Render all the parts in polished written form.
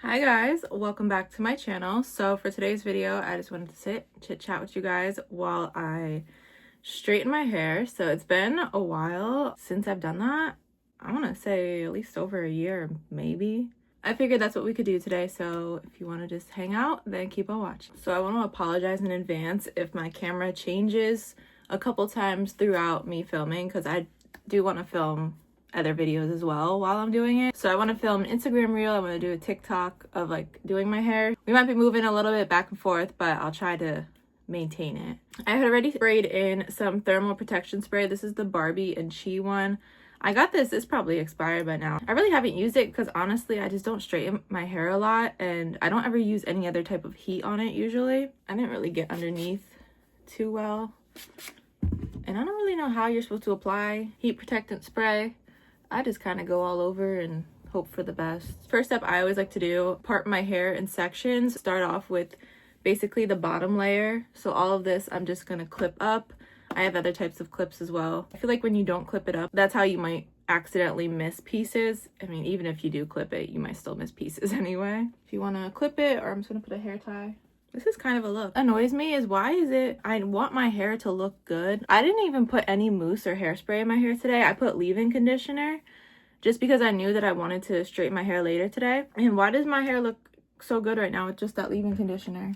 Hi guys, welcome back to my channel. So for today's video, I just wanted to sit chit chat with you guys while I straighten my hair. So it's been a while since I've done that. I want to say at least over a year, maybe. I figured that's what we could do today, so if you want to just hang out, then keep on watching. So I want to apologize in advance if my camera changes a couple times throughout me filming, because I do want to film other videos as well while I'm doing it. So I want to film an Instagram reel. I want to do a TikTok of like doing my hair. We might be moving a little bit back and forth, but I'll try to maintain it. I had already sprayed in some thermal protection spray. This is the Barbie and Chi one. I got this, it's probably expired by now. I really haven't used it because honestly I just don't straighten my hair a lot, and I don't ever use any other type of heat on it usually. I didn't really get underneath too well, and I don't really know how you're supposed to apply heat protectant spray. I just kind of go all over and hope for the best. First step I always like to do, part my hair in sections. Start off with basically the bottom layer. So all of this I'm just gonna clip up. I have other types of clips as well. I feel like when you don't clip it up, that's how you might accidentally miss pieces. I mean, even if you do clip it, you might still miss pieces anyway. If you wanna clip it, or I'm just gonna put a hair tie. This is kind of a look. Annoys me is why is it, I want my hair to look good. I didn't even put any mousse or hairspray in my hair today. I put leave-in conditioner just because I knew that I wanted to straighten my hair later today. And why does my hair look so good right now with just that leave-in conditioner?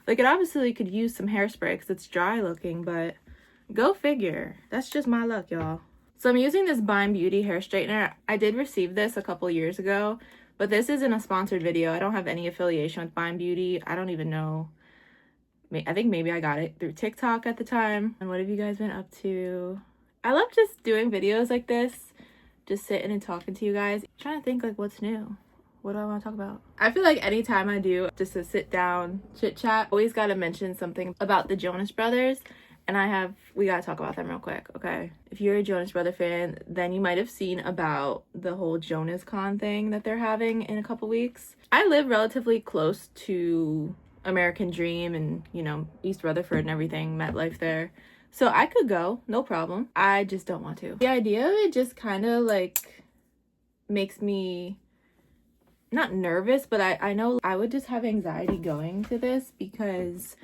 Like, it obviously could use some hairspray because it's dry looking, but go figure. That's just my luck, y'all. So I'm using this Bime Beauty hair straightener. I did receive this a couple years ago, but this isn't a sponsored video. I don't have any affiliation with Bime Beauty. I don't even know. I think maybe I got it through TikTok at the time. And what have you guys been up to? I love just doing videos like this, just sitting and talking to you guys. I'm trying to think like what's new. What do I want to talk about? I feel like anytime I do just a sit down chit chat, always got to mention something about the Jonas Brothers. And we gotta talk about them real quick, okay? If you're a Jonas Brother fan, then you might have seen about the whole Jonas Con thing that they're having in a couple weeks. I live relatively close to American Dream and, you know, East Rutherford and everything, MetLife there. So I could go, no problem. I just don't want to. The idea of it just kind of like makes me not nervous, but I know I would just have anxiety going to this because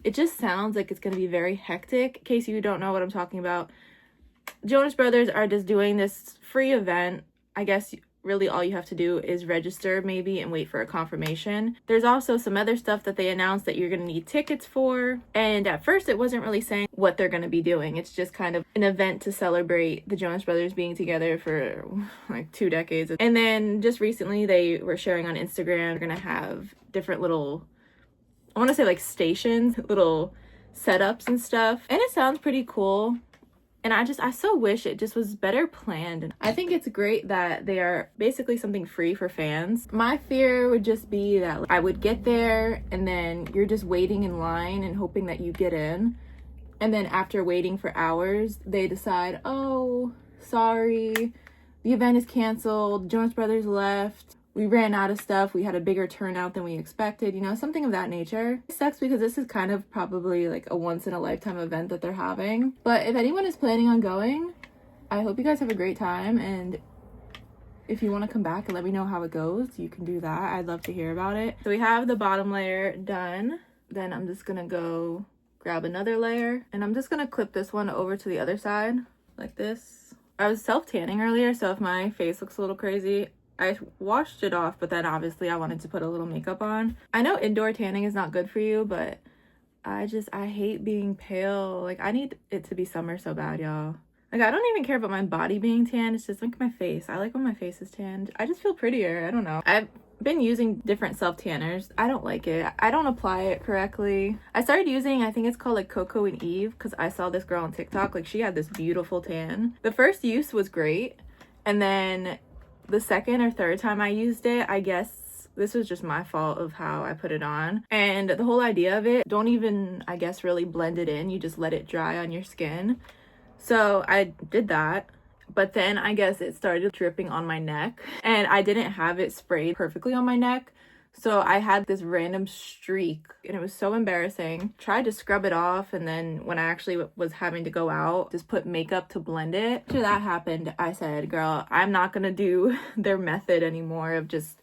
it just sounds like it's going to be very hectic. In case you don't know what I'm talking about, Jonas Brothers are just doing this free event. I guess really all you have to do is register maybe and wait for a confirmation. There's also some other stuff that they announced that you're going to need tickets for. And at first it wasn't really saying what they're going to be doing. It's just kind of an event to celebrate the Jonas Brothers being together for like 2 decades. And then just recently they were sharing on Instagram, they're going to have different little, I want to say like stations, little setups and stuff. And it sounds pretty cool. And I so wish it just was better planned. I think it's great that they are basically something free for fans. My fear would just be that I would get there and then you're just waiting in line and hoping that you get in. And then after waiting for hours, they decide, oh, sorry, the event is canceled. Jonas Brothers left. We ran out of stuff. We had a bigger turnout than we expected, you know, something of that nature. It sucks because this is kind of probably like a once in a lifetime event that they're having. But if anyone is planning on going, I hope you guys have a great time. And if you want to come back and let me know how it goes, you can do that. I'd love to hear about it. So we have the bottom layer done. Then I'm just gonna go grab another layer and I'm just gonna clip this one over to the other side like this. I was self-tanning earlier, so if my face looks a little crazy, I washed it off, but then obviously I wanted to put a little makeup on. I know indoor tanning is not good for you, but I hate being pale. Like, I need it to be summer so bad, y'all. Like, I don't even care about my body being tan. It's just like my face. I like when my face is tanned. I just feel prettier. I don't know. I've been using different self-tanners. I don't like it. I don't apply it correctly. I started using, I think it's called like Coco and Eve, because I saw this girl on TikTok. Like, she had this beautiful tan. The first use was great, and then the second or third time I used it, I guess this was just my fault of how I put it on. And the whole idea of it, don't even, I guess, really blend it in. You just let it dry on your skin. So I did that. But then I guess it started dripping on my neck. And I didn't have it sprayed perfectly on my neck. So I had this random streak and it was so embarrassing. Tried to scrub it off, and then when I actually was having to go out, just put makeup to blend it. After that happened, I said, girl, I'm not gonna do their method anymore of just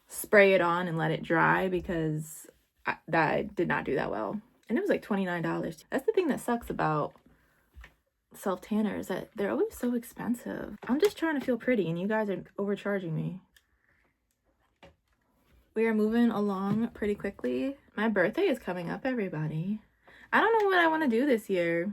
spray it on and let it dry because that did not do that well. And it was like $29. That's the thing that sucks about self tanners, that they're always so expensive. I'm just trying to feel pretty and you guys are overcharging me. We are moving along pretty quickly. My birthday is coming up, everybody. I don't know what I want to do this year.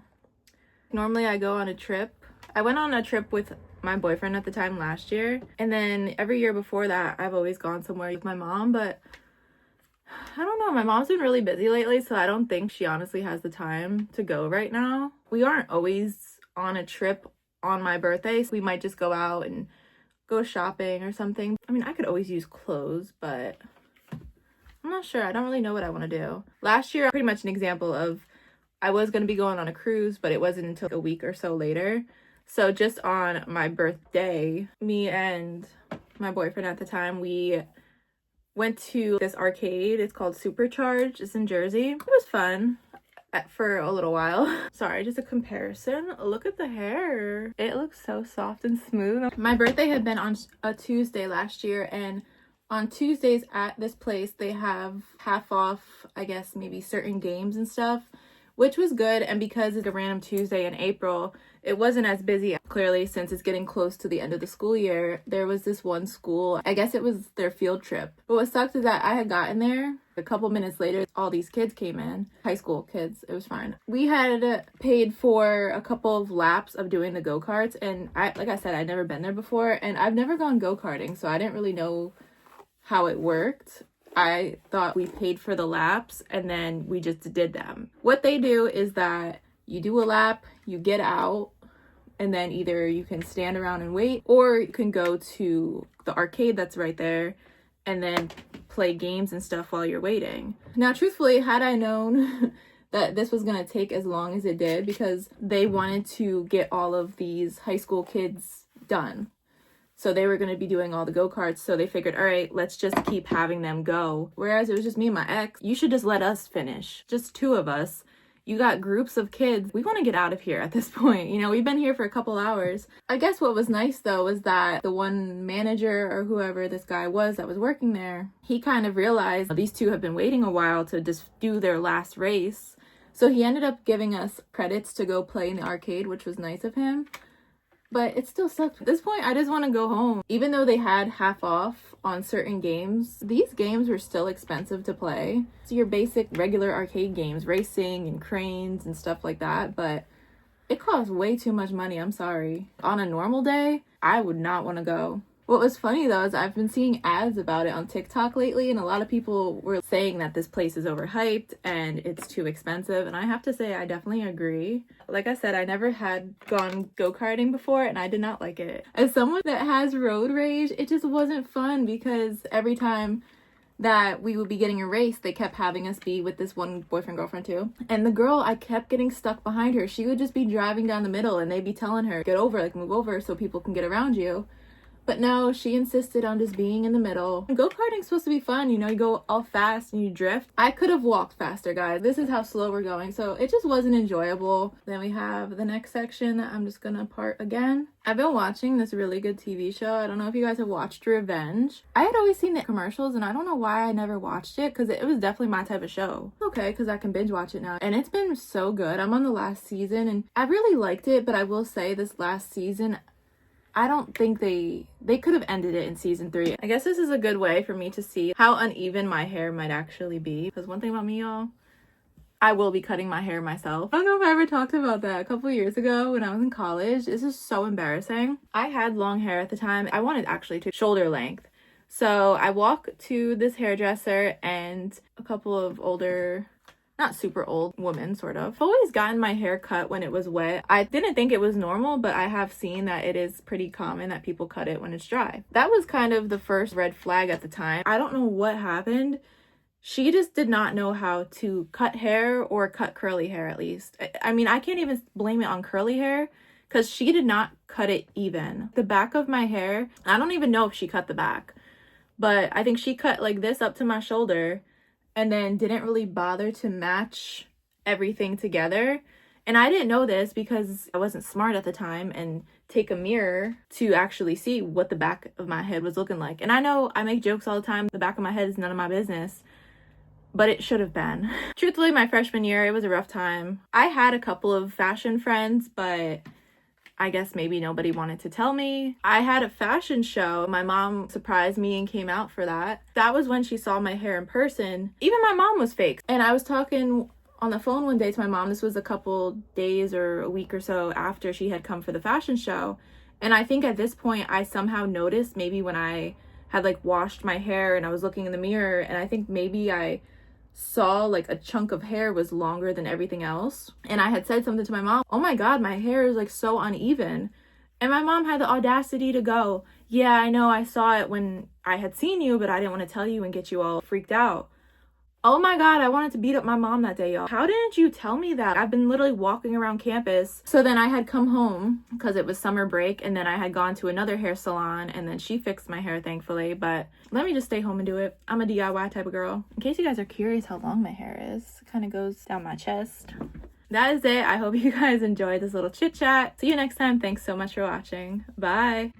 Normally I go on a trip. I went on a trip with my boyfriend at the time last year, and then every year before that I've always gone somewhere with my mom, but I don't know, my mom's been really busy lately, so I don't think she honestly has the time to go right now. We aren't always on a trip on my birthday, so we might just go out and go shopping or something. I mean, I could always use clothes, but I'm not sure. I don't really know what I want to do. Last year, pretty much an example of, I was going to be going on a cruise, but it wasn't until a week or so later. So just on my birthday, me and my boyfriend at the time, we went to this arcade. It's called Supercharged. It's in Jersey. It was fun for a little while. Sorry, just a comparison. Look at the hair. It looks so soft and smooth. My birthday had been on a Tuesday last year, and on Tuesdays at this place, they have half off, I guess, maybe certain games and stuff, which was good. And because it's a random Tuesday in April, it wasn't as busy. Clearly, since it's getting close to the end of the school year, there was this one school, I guess it was their field trip. But what sucked is that I had gotten there a couple minutes later, all these kids came in, high school kids. It was fine. We had paid for a couple of laps of doing the go-karts, and like I said, I'd never been there before, and I've never gone go-karting, so I didn't really know how it worked. I thought we paid for the laps and then we just did them. What they do is that you do a lap, you get out, and then either you can stand around and wait, or you can go to the arcade that's right there and then play games and stuff while you're waiting. Now, truthfully, had I known that this was gonna take as long as it did, because they wanted to get all of these high school kids done. So they were going to be doing all the go-karts, so they figured, all right, let's just keep having them go. Whereas it was just me and my ex. You should just let us finish. Just two of us. You got groups of kids. We want to get out of here at this point. You know, we've been here for a couple hours. I guess what was nice, though, was that the one manager or whoever this guy was that was working there, he kind of realized these two have been waiting a while to just do their last race. So he ended up giving us credits to go play in the arcade, which was nice of him. But it still sucks. At this point, I just want to go home. Even though they had half off on certain games, these games were still expensive to play. So your basic regular arcade games, racing and cranes and stuff like that, but it costs way too much money. I'm sorry. On a normal day, I would not want to go. What was funny though is I've been seeing ads about it on TikTok lately, and a lot of people were saying that this place is overhyped and it's too expensive, and I have to say I definitely agree. Like I said, I never had gone go-karting before and I did not like it. As someone that has road rage, it just wasn't fun, because every time that we would be getting a race, they kept having us be with this one boyfriend girlfriend too, and the girl, I kept getting stuck behind her. She would just be driving down the middle and they'd be telling her, get over, like move over so people can get around you. But no, she insisted on just being in the middle. Go-karting's supposed to be fun, you know, you go all fast and you drift. I could have walked faster, guys. This is how slow we're going, so it just wasn't enjoyable. Then we have the next section that I'm just gonna part again. I've been watching this really good TV show. I don't know if you guys have watched Revenge. I had always seen the commercials and I don't know why I never watched it, because it was definitely my type of show. Okay, because I can binge watch it now. And it's been so good. I'm on the last season and I really liked it, but I will say this last season, I don't think they could have ended it in season 3. I guess this is a good way for me to see how uneven my hair might actually be. Because one thing about me, y'all, I will be cutting my hair myself. I don't know if I ever talked about that a couple years ago when I was in college. This is so embarrassing. I had long hair at the time. I wanted actually to shoulder length. So I walked to this hairdresser and a couple of older, not super old women, sort of. I've always gotten my hair cut when it was wet. I didn't think it was normal, but I have seen that it is pretty common that people cut it when it's dry. That was kind of the first red flag at the time. I don't know what happened. She just did not know how to cut hair, or cut curly hair at least. I mean, I can't even blame it on curly hair, because she did not cut it even. The back of my hair, I don't even know if she cut the back, but I think she cut like this up to my shoulder, and then didn't really bother to match everything together. And I didn't know this because I wasn't smart at the time and take a mirror to actually see what the back of my head was looking like. And I know I make jokes all the time, the back of my head is none of my business, but it should have been. Truthfully, my freshman year, it was a rough time. I had a couple of fashion friends, but I guess maybe nobody wanted to tell me. I had a fashion show. My mom surprised me and came out for that. That was when she saw my hair in person. Even my mom was fake. And I was talking on the phone one day to my mom. This was a couple days or a week or so after she had come for the fashion show. And I think at this point I somehow noticed, maybe when I had like washed my hair and I was looking in the mirror, and I think maybe I saw like a chunk of hair was longer than everything else. And I had said something to my mom, oh my God, my hair is like so uneven. And my mom had the audacity to go, yeah, I know, I saw it when I had seen you, but I didn't want to tell you and get you all freaked out. Oh my God, I wanted to beat up my mom that day, y'all. How didn't you tell me that? I've been literally walking around campus. So then I had come home because it was summer break, and then I had gone to another hair salon, and then she fixed my hair, thankfully. But let me just stay home and do it. I'm a DIY type of girl. In case you guys are curious how long my hair is, it kind of goes down my chest. That is it. I hope you guys enjoyed this little chit chat. See you next time. Thanks so much for watching. Bye.